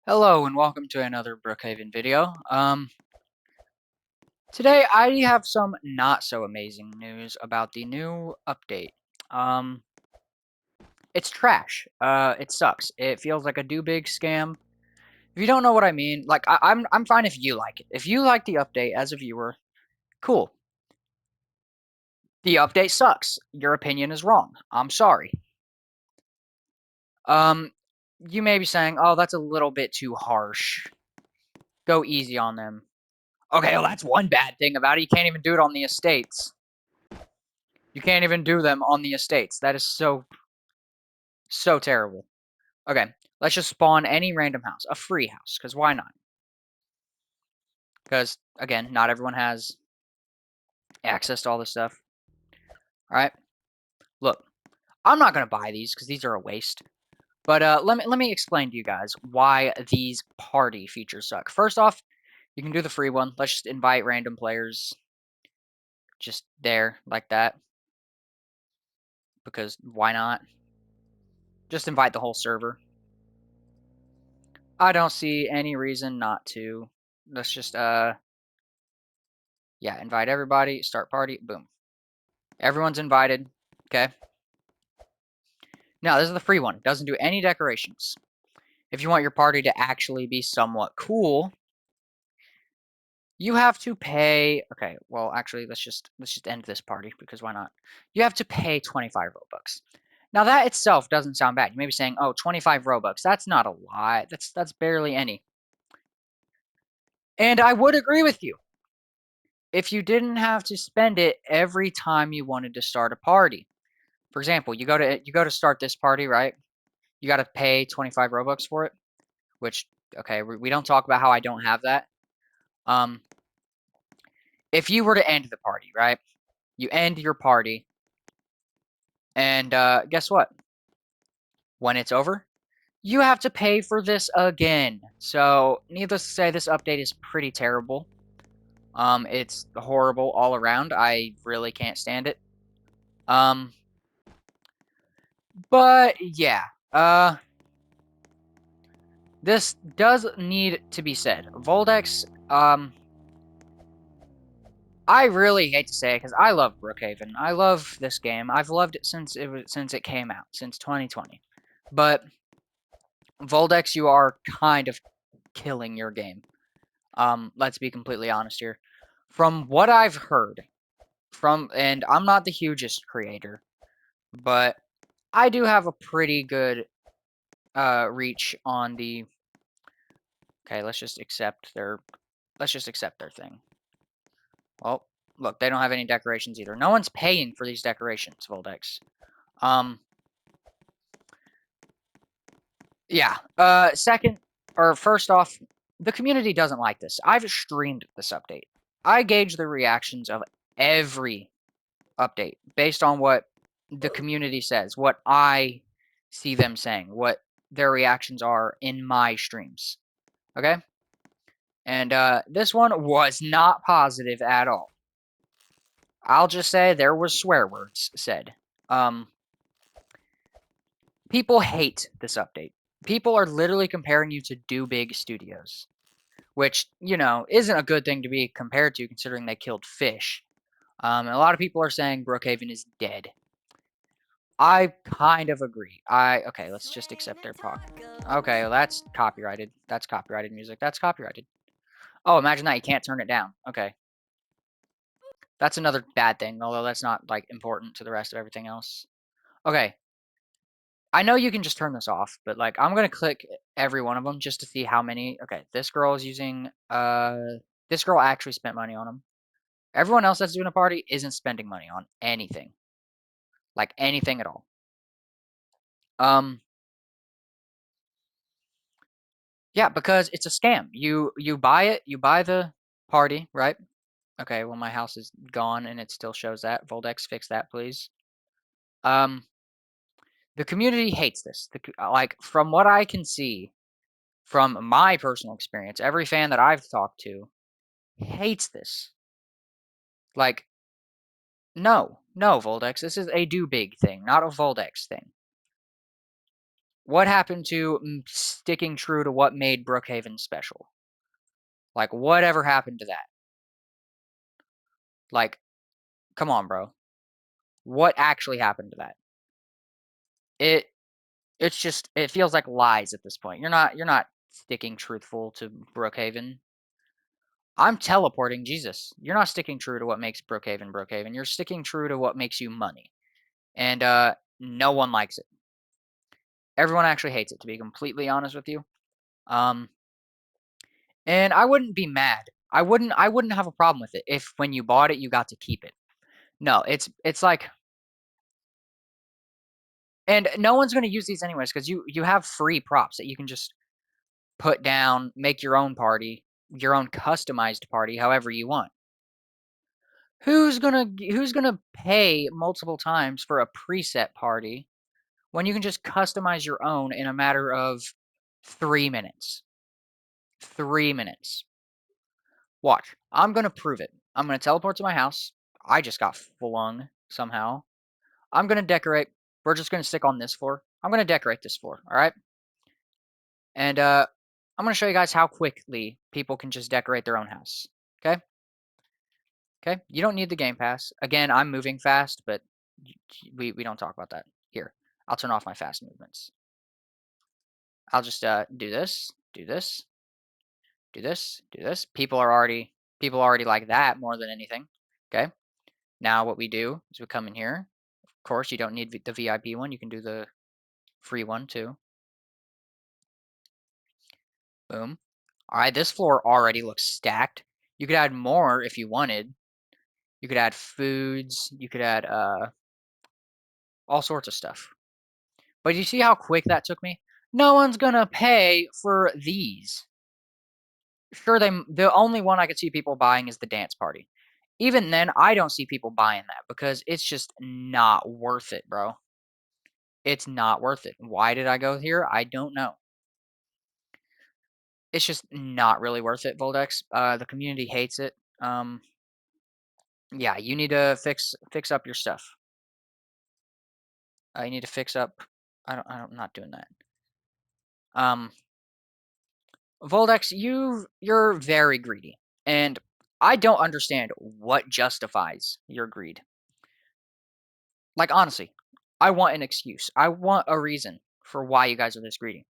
Hello and welcome to another Brookhaven video. Today I have some not so amazing news about the new update. Um, it's trash. It sucks. It feels like a do big scam. If you don't know what I mean, like I'm fine if you like it. If you like the update as a viewer, cool. The update sucks. Your opinion is wrong. I'm sorry. Um, you may be saying, "Oh, that's a little bit too harsh. Go easy on them." Okay, well that's one bad thing about it. You can't even do it on the estates. You can't even do them on the estates. That is so terrible. Okay, let's just spawn any random house, a free house, because why not? Because again, not everyone has access to all this stuff. All right, look, I'm not gonna buy these because these are a waste. But let me explain to you guys why these party features suck. First off, you can do the free one. Let's just invite random players, just there like that, because why not? Just invite the whole server. I don't see any reason not to. Let's just yeah, invite everybody, start party, boom. Everyone's invited, okay? Now, this is the free one. Doesn't do any decorations. If you want your party to actually be somewhat cool, you have to pay. Okay, well, actually, let's just end this party because why not? You have to pay 25 Robux. Now, that itself doesn't sound bad. You may be saying, "Oh, 25 Robux. That's not a lot. That's barely any." And I would agree with you if you didn't have to spend it every time you wanted to start a party. For example, you go to start this party, right? You got to pay 25 Robux for it, which okay, we don't talk about how I don't have that. Um, if you were to end the party, right? You end your party, and guess what? When it's over, you have to pay for this again. So, needless to say, this update is pretty terrible. It's horrible all around. I really can't stand it. Um, but yeah, this does need to be said. Voldex, I really hate to say it because I love Brookhaven. I love this game. I've loved it since it came out, since 2020. But Voldex, you are kind of killing your game. Let's be completely honest here. From what I've heard, and I'm not the hugest creator, but I do have a pretty good reach on the. Okay, let's just accept their thing. Well, look, they don't have any decorations either. No one's paying for these decorations, Voldex. Um, yeah. First off, the community doesn't like this. I've streamed this update. I gauge the reactions of every update based on what the community says, what I see them saying, what their reactions are in my streams. Okay? And this one was not positive at all. I'll just say there was swear words said. Um, People hate this update. People are literally comparing you to Do Big Studios, which, isn't a good thing to be compared to considering they killed fish. And a lot of people are saying Brookhaven is dead. I kind of agree. Okay, let's just accept their proc. Okay, well, that's copyrighted. That's copyrighted music. That's copyrighted. Oh, imagine that. You can't turn it down. Okay. That's another bad thing, although that's not, like, important to the rest of everything else. Okay. I know you can just turn this off, but, like, I'm gonna click every one of them just to see how many. Okay, this girl is using, this girl actually spent money on them. Everyone else that's doing a party isn't spending money on anything. Like, anything at all. Um, yeah, because it's a scam. You buy it, you buy the party, right? Okay, well, my house is gone and it still shows that. Voldex, fix that, please. Um, the community hates this. Like, from what I can see, from my personal experience, every fan that I've talked to hates this. Like, no, Voldex, this is a do big thing, not a Voldex thing. What happened to sticking true to what made Brookhaven special? Like, whatever happened to that? Like, come on, bro. What actually happened to that? It's just it feels like lies at this point. You're not sticking truthful to Brookhaven. I'm teleporting Jesus. You're not sticking true to what makes Brookhaven Brookhaven. You're sticking true to what makes you money. And no one likes it. Everyone actually hates it, to be completely honest with you. Um and I wouldn't be mad. I wouldn't have a problem with it if when you bought it you got to keep it. No, it's like, and no one's going to use these anyways because you have free props that you can just put down, make your own party, your own customized party however you want. Who's gonna pay multiple times for a preset party when you can just customize your own in a matter of 3 minutes? 3 minutes. Watch. I'm gonna prove it. I'm gonna teleport to my house. I just got flung somehow. I'm gonna decorate. We're just gonna stick on this floor. I'm gonna decorate this floor, alright? And I'm gonna show you guys how quickly people can just decorate their own house. Okay? Okay? You don't need the game pass. Again, I'm moving fast, but we don't talk about that. Here, I'll turn off my fast movements. I'll just do this, do this, do this, do this. People already like that more than anything. Okay. Now what we do is we come in here. Of course, you don't need the VIP one. You can do the free one too. Boom. All right, this floor already looks stacked. You could add more if you wanted. You could add foods. You could add all sorts of stuff. But you see how quick that took me? No one's gonna pay for these. Sure, the only one I could see people buying is the dance party. Even then, I don't see people buying that because it's just not worth it, bro. It's not worth it. Why did I go here? I don't know. It's just not really worth it, Voldex. The community hates it. Yeah, you need to fix up your stuff. You need to fix up. I'm not doing that. Um, Voldex, you're very greedy, and I don't understand what justifies your greed. Like, honestly, I want an excuse. I want a reason for why you guys are this greedy.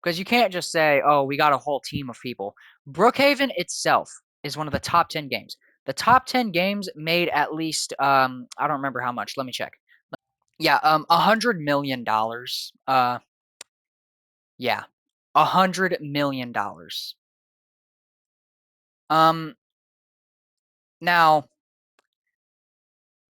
Because you can't just say, oh, we got a whole team of people. Brookhaven itself is one of the top 10 games. The top 10 games made at least, I don't remember how much. Let me check. Yeah, $100 million. Yeah, $100 million. Um, now,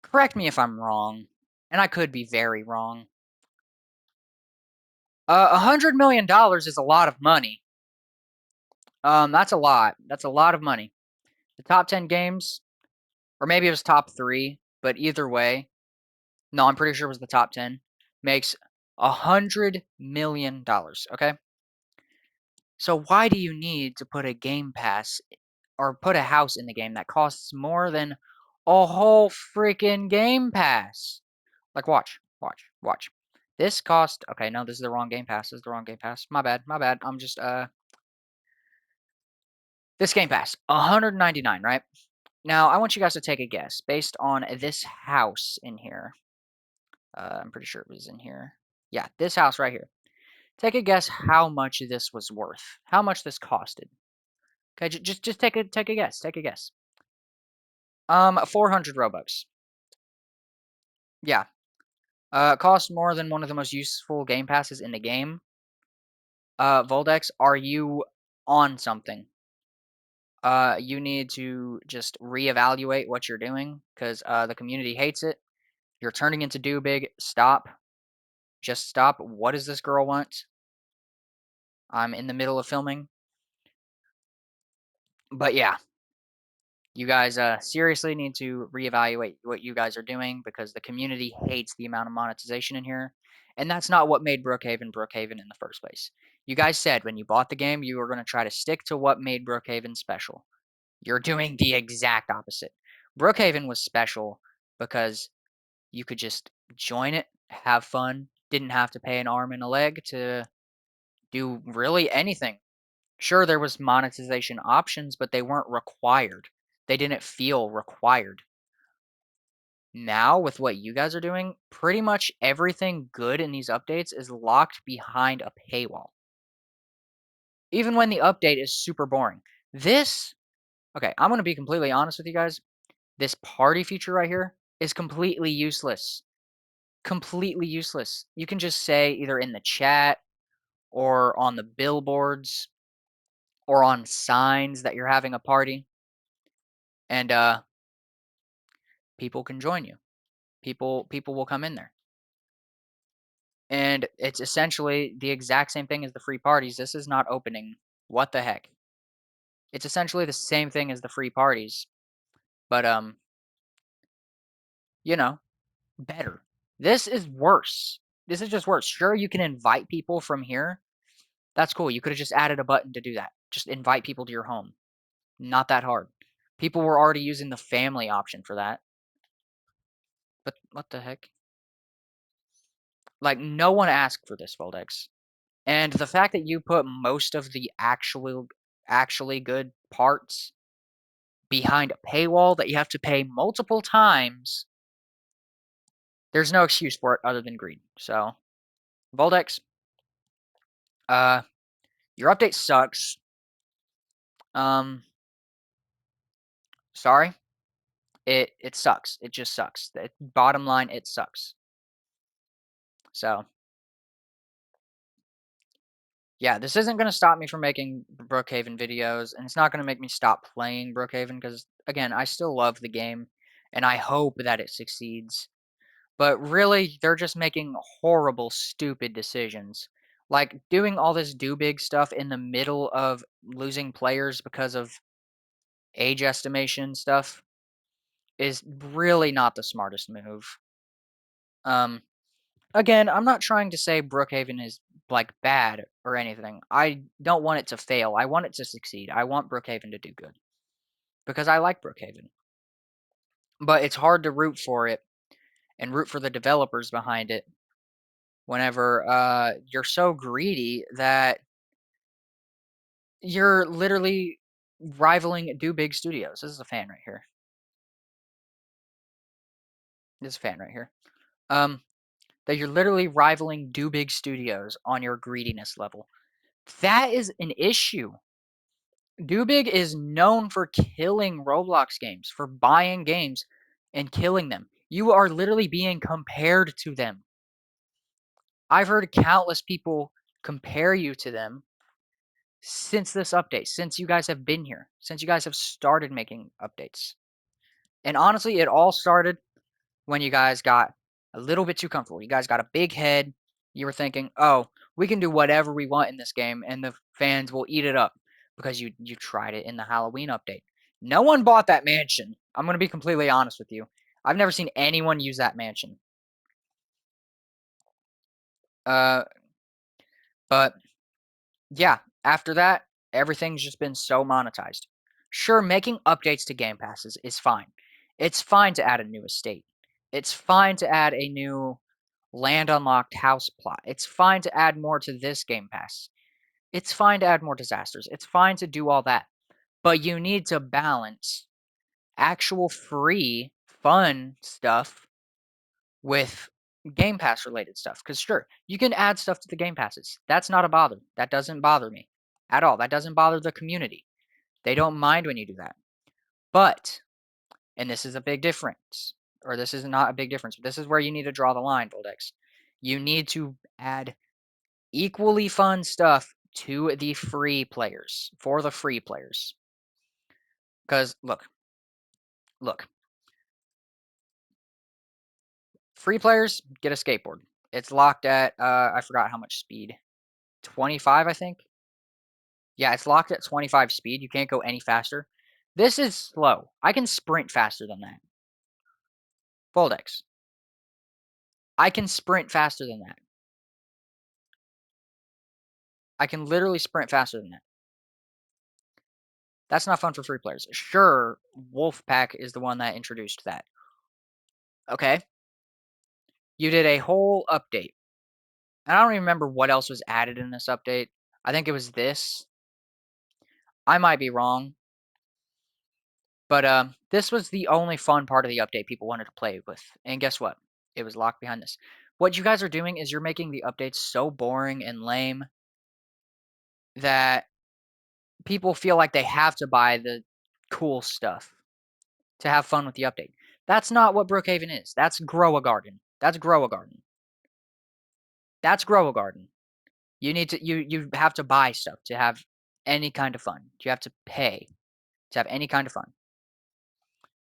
correct me if I'm wrong, and I could be very wrong. $100 million is a lot of money. That's a lot. That's a lot of money. The top 10 games, or maybe it was top 3, but either way, no, I'm pretty sure it was the top 10, makes $100 million, okay? So why do you need to put a game pass or put a house in the game that costs more than a whole freaking game pass? Like, watch. This cost, okay, no, this is the wrong game pass. This is the wrong game pass. My bad. I'm just, this game pass, 199, right? Now, I want you guys to take a guess based on this house in here. I'm pretty sure it was in here. Yeah, this house right here. Take a guess how much this was worth. How much this costed. Okay, just take a guess. Take a guess. 400 Robux. Yeah. Cost more than one of the most useful game passes in the game. Voldex, are you on something? You need to just reevaluate what you're doing because the community hates it. You're turning into do big. Stop. Just stop. What does this girl want? I'm in the middle of filming. But yeah, you guys seriously need to reevaluate what you guys are doing because the community hates the amount of monetization in here. And that's not what made Brookhaven Brookhaven in the first place. You guys said when you bought the game, you were going to try to stick to what made Brookhaven special. You're doing the exact opposite. Brookhaven was special because you could just join it, have fun, didn't have to pay an arm and a leg to do really anything. Sure, there was monetization options, but they weren't required. They didn't feel required. Now, with what you guys are doing, pretty much everything good in these updates is locked behind a paywall. Even when the update is super boring. This, okay, I'm going to be completely honest with you guys. This party feature right here is completely useless. Completely useless. You can just say either in the chat or on the billboards or on signs that you're having a party, and people can join you. People will come in there. And it's essentially the exact same thing as the free parties. This is not opening. What the heck? It's essentially the same thing as the free parties, but you know, better. This is worse. This is just worse. Sure, you can invite people from here. That's cool. You could have just added a button to do that. Just invite people to your home. Not that hard. People were already using the family option for that. But what the heck? Like, no one asked for this, Voldex. And the fact that you put most of the actually good parts behind a paywall that you have to pay multiple times, there's no excuse for it other than greed. So, Voldex, your update sucks. Sorry. It sucks. It just sucks. Bottom line, it sucks. So, yeah, this isn't going to stop me from making Brookhaven videos, and it's not going to make me stop playing Brookhaven because, again, I still love the game, and I hope that it succeeds. But really, they're just making horrible, stupid decisions. Like, doing all this do big stuff in the middle of losing players because of age estimation stuff is really not the smartest move. Um, Again, I'm not trying to say Brookhaven is, like, bad or anything. I don't want it to fail. I want it to succeed. I want Brookhaven to do good. Because I like Brookhaven. But it's hard to root for it and root for the developers behind it whenever you're so greedy that you're literally rivaling Do Big Studios. This is a fan right here. This is a fan right here. That you're literally rivaling Do Big Studios on your greediness level. That is an issue. Do Big is known for killing Roblox games, for buying games and killing them. You are literally being compared to them. I've heard countless people compare you to them since this update, since you guys have been here, since you guys have started making updates. And honestly, it all started when you guys got a little bit too comfortable. You guys got a big head. You were thinking, oh, we can do whatever we want in this game, and the fans will eat it up because you tried it in the Halloween update. No one bought that mansion. I'm going to be completely honest with you. I've never seen anyone use that mansion. But yeah, after that, everything's just been so monetized. Sure, making updates to Game Passes is fine. It's fine to add a new estate. It's fine to add a new land unlocked house plot. It's fine to add more to this Game Pass. It's fine to add more disasters. It's fine to do all that. But you need to balance actual free, fun stuff with Game Pass related stuff. Because sure, you can add stuff to the Game Passes. That's not a bother. That doesn't bother me at all. That doesn't bother the community. They don't mind when you do that. But, and this is a big difference, or this is not a big difference, but this is where you need to draw the line, Voldex. You need to add equally fun stuff to the free players, for the free players. Because, look. Free players get a skateboard. It's locked at, I forgot how much speed. 25, I think? Yeah, it's locked at 25 speed. You can't go any faster. This is slow. I can sprint faster than that. Voldex. I can sprint faster than that. I can literally sprint faster than that. That's not fun for free players. Sure, Wolfpack is the one that introduced that. Okay? You did a whole update And I don't even remember what else was added in this update. I think it was this. I might be wrong. But this was the only fun part of the update people wanted to play with. And guess what? It was locked behind this. What you guys are doing is you're making the updates so boring and lame that people feel like they have to buy the cool stuff to have fun with the update. That's not what Brookhaven is. That's Grow a Garden. That's Grow a Garden. That's Grow a Garden. You need to you have to buy stuff to have any kind of fun. You have to pay to have any kind of fun.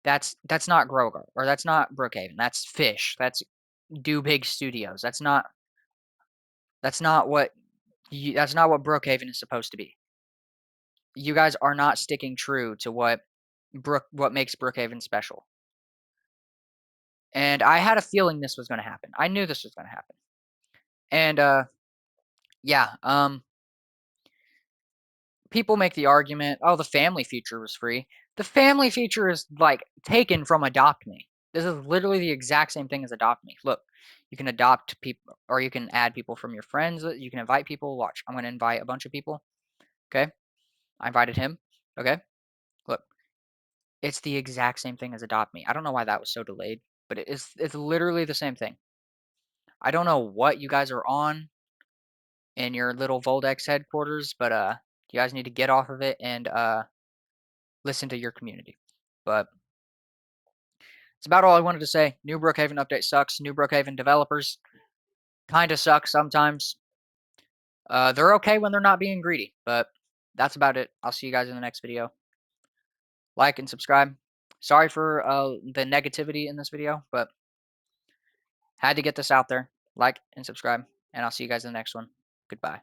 That's not Grow a Garden, or that's not Brookhaven. That's Fish. That's Do Big Studios. That's not what Brookhaven is supposed to be. You guys are not sticking true to what makes Brookhaven special. And I had a feeling this was going to happen. I knew this was going to happen. And yeah, people make the argument, oh, the family feature was free. The family feature is like taken from Adopt Me. This is literally the exact same thing as Adopt Me. Look, you can adopt people, or you can add people from your friends. You can invite people. Watch, I'm going to invite a bunch of people. Okay, I invited him. Okay, look, it's the exact same thing as Adopt Me. I don't know why that was so delayed, but it's literally the same thing. I don't know what you guys are on in your little Voldex headquarters, but you guys need to get off of it and listen to your community. But that's about all I wanted to say. New Brookhaven update sucks. New Brookhaven developers kind of suck sometimes. They're okay when they're not being greedy, but that's about it. I'll see you guys in the next video. Like and subscribe. Sorry for the negativity in this video, but had to get this out there. Like and subscribe, and I'll see you guys in the next one. Goodbye.